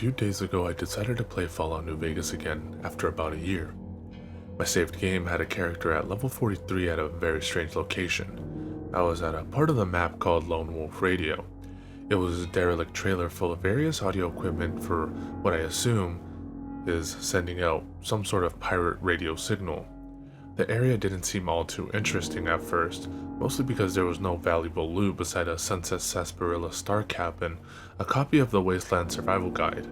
few days ago, I decided to play Fallout New Vegas again after about a year. My saved game had a character at level 43 at a very strange location. I was at a part of the map called Lone Wolf Radio. It was a derelict trailer full of various audio equipment for what I assume is sending out some sort of pirate radio signal. The area didn't seem all too interesting at first, mostly because there was no valuable loot beside a Sunset Sarsaparilla star cap and a copy of the Wasteland Survival Guide.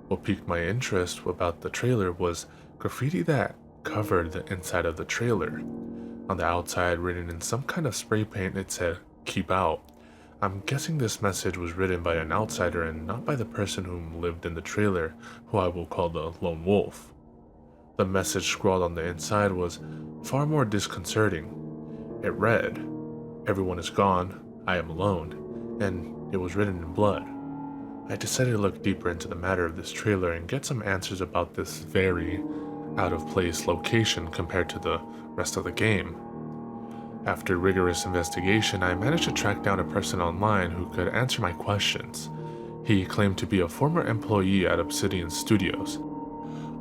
What piqued my interest about the trailer was graffiti that covered the inside of the trailer. On the outside, written in some kind of spray paint, it said, "Keep out." I'm guessing this message was written by an outsider and not by the person who lived in the trailer, who I will call the Lone Wolf. The message scrawled on the inside was far more disconcerting. It read, "Everyone is gone, I am alone," and it was written in blood. I decided to look deeper into the matter of this trailer and get some answers about this very out-of-place location compared to the rest of the game. After rigorous investigation, I managed to track down a person online who could answer my questions. He claimed to be a former employee at Obsidian Studios.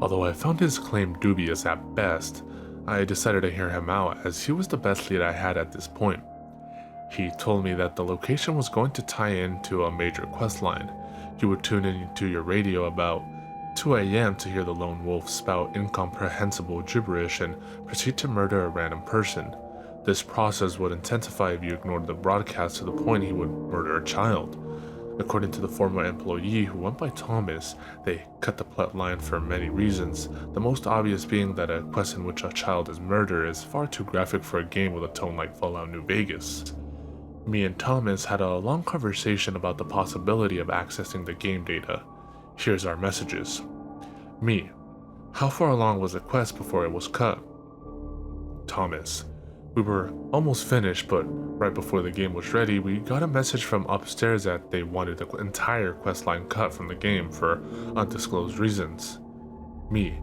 Although I found his claim dubious at best, I decided to hear him out as he was the best lead I had at this point. He told me that the location was going to tie into a major quest line. You would tune into your radio about 2 a.m. to hear the Lone Wolf spout incomprehensible gibberish and proceed to murder a random person. This process would intensify if you ignored the broadcast to the point he would murder a child. According to the former employee who went by Thomas, they cut the plot line for many reasons, the most obvious being that a quest in which a child is murdered is far too graphic for a game with a tone like Fallout New Vegas. Me and Thomas had a long conversation about the possibility of accessing the game data. Here's our messages. Me: how far along was the quest before it was cut? Thomas: we were almost finished, but right before the game was ready, we got a message from upstairs that they wanted the entire questline cut from the game for undisclosed reasons. Me: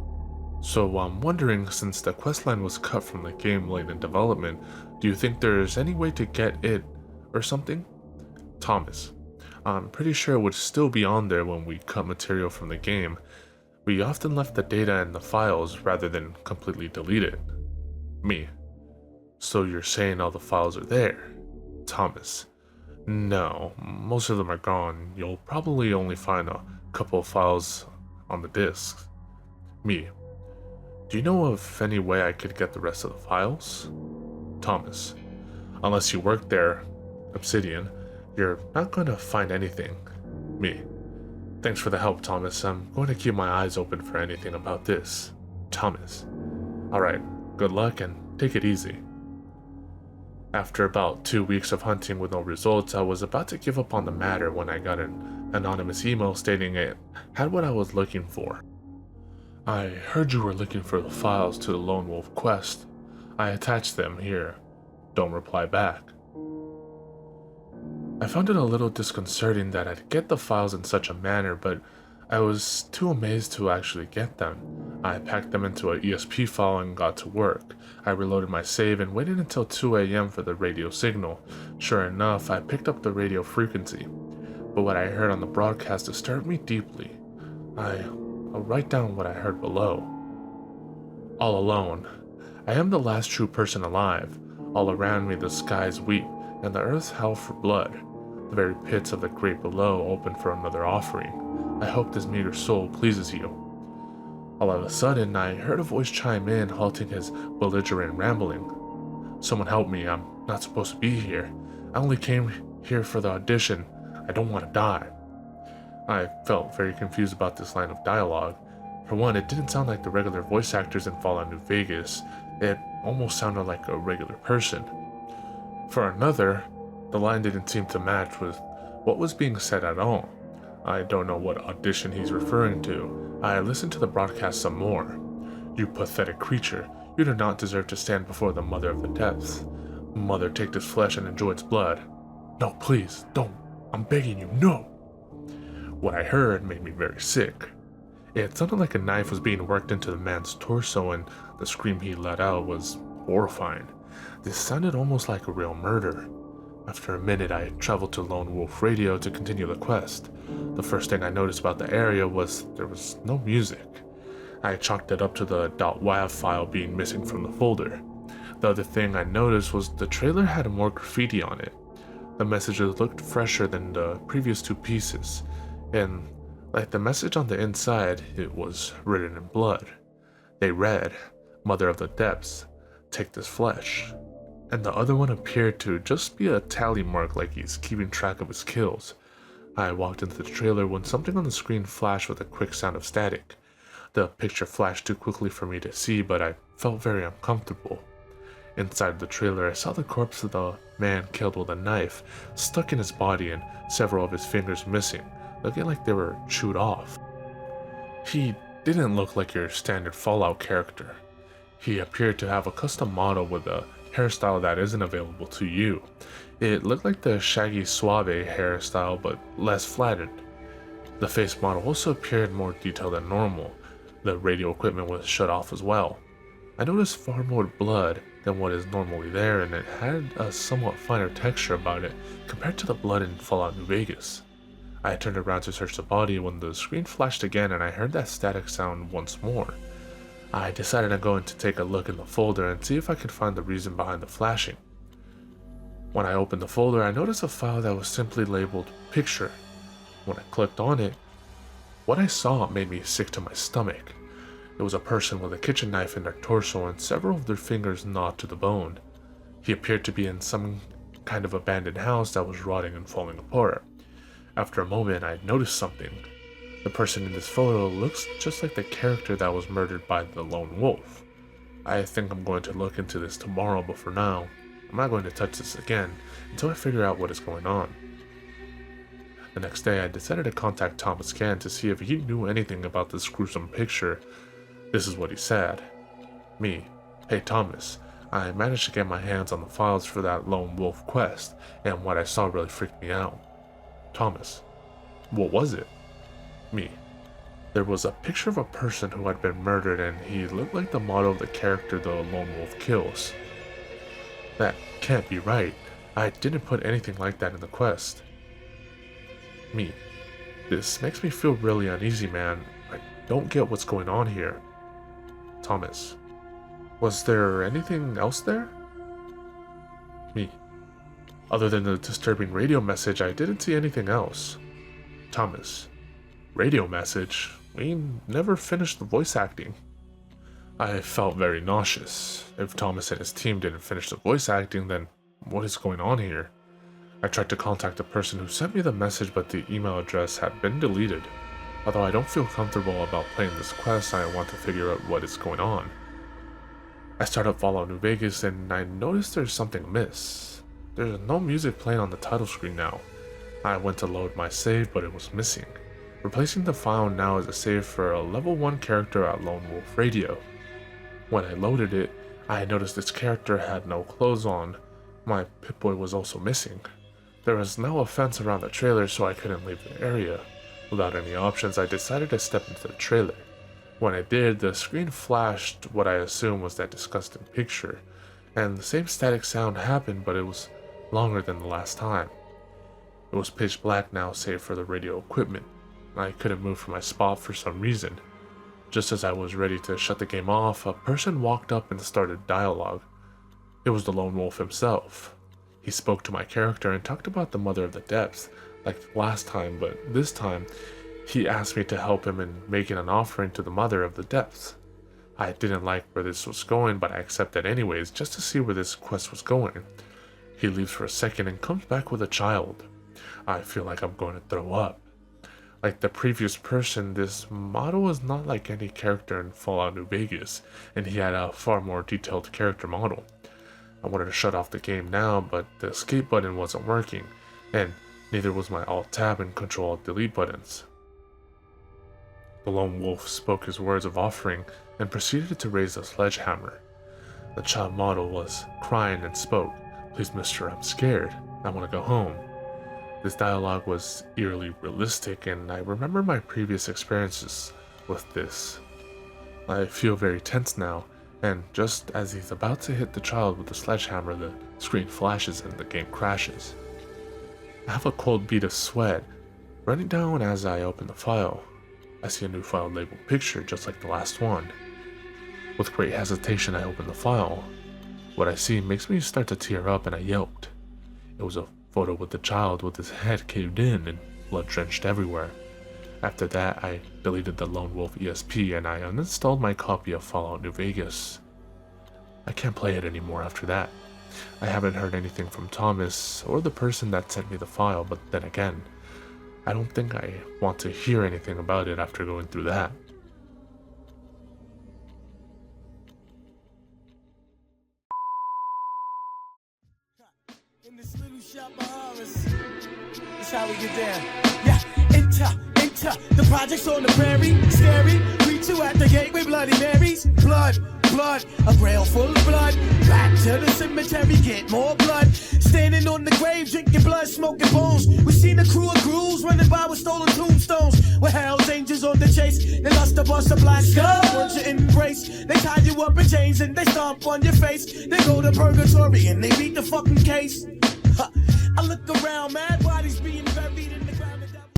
so I'm wondering, since the questline was cut from the game late in development, do you think there's any way to get it or something? Thomas: I'm pretty sure it would still be on there when we cut material from the game. We often left the data in the files rather than completely delete it. Me: so you're saying all the files are there? Thomas: no, most of them are gone. You'll probably only find a couple of files on the disks. Me: do you know of any way I could get the rest of the files? Thomas: unless you work there, Obsidian, you're not going to find anything. Me: thanks for the help, Thomas. I'm going to keep my eyes open for anything about this. Thomas: alright, good luck and take it easy. After about 2 weeks of hunting with no results, I was about to give up on the matter when I got an anonymous email stating it had what I was looking for. I heard you were looking for the files to the Lone Wolf quest. I attached them here. Don't reply back. I found it a little disconcerting that I'd get the files in such a manner, but I was too amazed to actually get them. I packed them into an ESP file and got to work. I reloaded my save and waited until 2 a.m. for the radio signal. Sure enough, I picked up the radio frequency, but what I heard on the broadcast disturbed me deeply. I'll write down what I heard below. All alone. I am the last true person alive. All around me the skies weep, and the earth's howl for blood. The very pits of the grate below open for another offering. I hope this meager soul pleases you. All of a sudden, I heard a voice chime in, halting his belligerent rambling. Someone help me, I'm not supposed to be here. I only came here for the audition. I don't want to die. I felt very confused about this line of dialogue. For one, it didn't sound like the regular voice actors in Fallout New Vegas. It almost sounded like a regular person. For another, the line didn't seem to match with what was being said at all. I don't know what audition he's referring to. I listened to the broadcast some more. You pathetic creature, you do not deserve to stand before the Mother of the Depths. Mother, take this flesh and enjoy its blood. No, please, don't. I'm begging you, no. What I heard made me very sick. It sounded like a knife was being worked into the man's torso, and the scream he let out was horrifying. This sounded almost like a real murder. After a minute, I traveled to Lone Wolf Radio to continue the quest. The first thing I noticed about the area was there was no music. I chalked it up to the .wav file being missing from the folder. The other thing I noticed was the trailer had more graffiti on it. The messages looked fresher than the previous two pieces, and like the message on the inside, it was written in blood. They read, "Mother of the Depths, take this flesh." And the other one appeared to just be a tally mark like he's keeping track of his kills. I walked into the trailer when something on the screen flashed with a quick sound of static. The picture flashed too quickly for me to see, but I felt very uncomfortable. Inside the trailer, I saw the corpse of the man killed with a knife stuck in his body and several of his fingers missing, looking like they were chewed off. He didn't look like your standard Fallout character. He appeared to have a custom model with a hairstyle that isn't available to you. It looked like the Shaggy Suave hairstyle, but less flattened. The face model also appeared more detailed than normal. The radio equipment was shut off as well. I noticed far more blood than what is normally there, and it had a somewhat finer texture about it compared to the blood in Fallout New Vegas. I turned around to search the body when the screen flashed again and I heard that static sound once more. I decided I'm going to take a look in the folder and see if I could find the reason behind the flashing. When I opened the folder, I noticed a file that was simply labeled Picture. When I clicked on it, what I saw made me sick to my stomach. It was a person with a kitchen knife in their torso and several of their fingers gnawed to the bone. He appeared to be in some kind of abandoned house that was rotting and falling apart. After a moment, I noticed something. The person in this photo looks just like the character that was murdered by the lone wolf. I think I'm going to look into this tomorrow, but for now, I'm not going to touch this again until I figure out what is going on. The next day, I decided to contact Thomas Gann to see if he knew anything about this gruesome picture. This is what he said. Me, "Hey Thomas, I managed to get my hands on the files for that lone wolf quest, and what I saw really freaked me out." Thomas, "What was it?" Me, "There was a picture of a person who had been murdered and he looked like the model of the character the lone wolf kills." That can't be right. I didn't put anything like that in the quest. Me, "This makes me feel really uneasy, man. I don't get what's going on here." Thomas, "Was there anything else there?" Me, "Other than the disturbing radio message, I didn't see anything else." Thomas, "Radio message? We never finished the voice acting." I felt very nauseous. If Thomas and his team didn't finish the voice acting, then what is going on here? I tried to contact the person who sent me the message, but the email address had been deleted. Although I don't feel comfortable about playing this quest, I want to figure out what is going on. I started Fallout New Vegas and I noticed there's something amiss. There's no music playing on the title screen now. I went to load my save, but it was missing. Replacing the file now is a save for a level 1 character at Lone Wolf Radio. When I loaded it, I noticed this character had no clothes on. My Pip-Boy was also missing. There was no fence around the trailer, so I couldn't leave the area. Without any options, I decided to step into the trailer. When I did, the screen flashed what I assumed was that disgusting picture, and the same static sound happened, but it was longer than the last time. It was pitch black now, save for the radio equipment. I couldn't move from my spot for some reason. Just as I was ready to shut the game off, a person walked up and started dialogue. It was the lone wolf himself. He spoke to my character and talked about the Mother of the Depths, like last time, but this time, he asked me to help him in making an offering to the Mother of the Depths. I didn't like where this was going, but I accepted anyways, just to see where this quest was going. He leaves for a second and comes back with a child. I feel like I'm going to throw up. Like the previous person, this model is not like any character in Fallout New Vegas, and he had a far more detailed character model. I wanted to shut off the game now, but the escape button wasn't working, and neither was my Alt-Tab and Control-Alt-Delete buttons. The lone wolf spoke his words of offering and proceeded to raise a sledgehammer. The child model was crying and spoke, "Please, mister, I'm scared. I want to go home." This dialogue was eerily realistic, and I remember my previous experiences with this. I feel very tense now, And just as he's about to hit the child with the sledgehammer, the screen flashes and the game crashes. I have a cold bead of sweat running down as I open the file. I see a new file labeled picture just like the last one. With great hesitation, I open the file. What I see makes me start to tear up and I yelped. It was a photo with the child with his head caved in and blood drenched everywhere. After that, I deleted the Lone Wolf ESP and I uninstalled my copy of Fallout New Vegas. I can't play it anymore after that. I haven't heard anything from Thomas or the person that sent me the file, but then again, I don't think I want to hear anything about it after going through that. In this little shop of horrors, that's how we get down. Yeah, enter, the project's on the prairie, scary. Greet you at the gate with Bloody Marys. Blood, a rail full of blood. Back to the cemetery, get more blood. Standing on the grave, drinking blood, smoking bones. We seen a crew of ghouls running by with stolen tombstones. With Hell's Angels on the chase, they lust to bust a black skull. Want you embrace, they tie you up in chains and they stomp on your face. They go to purgatory and they beat the fucking case. I look around, mad bodies being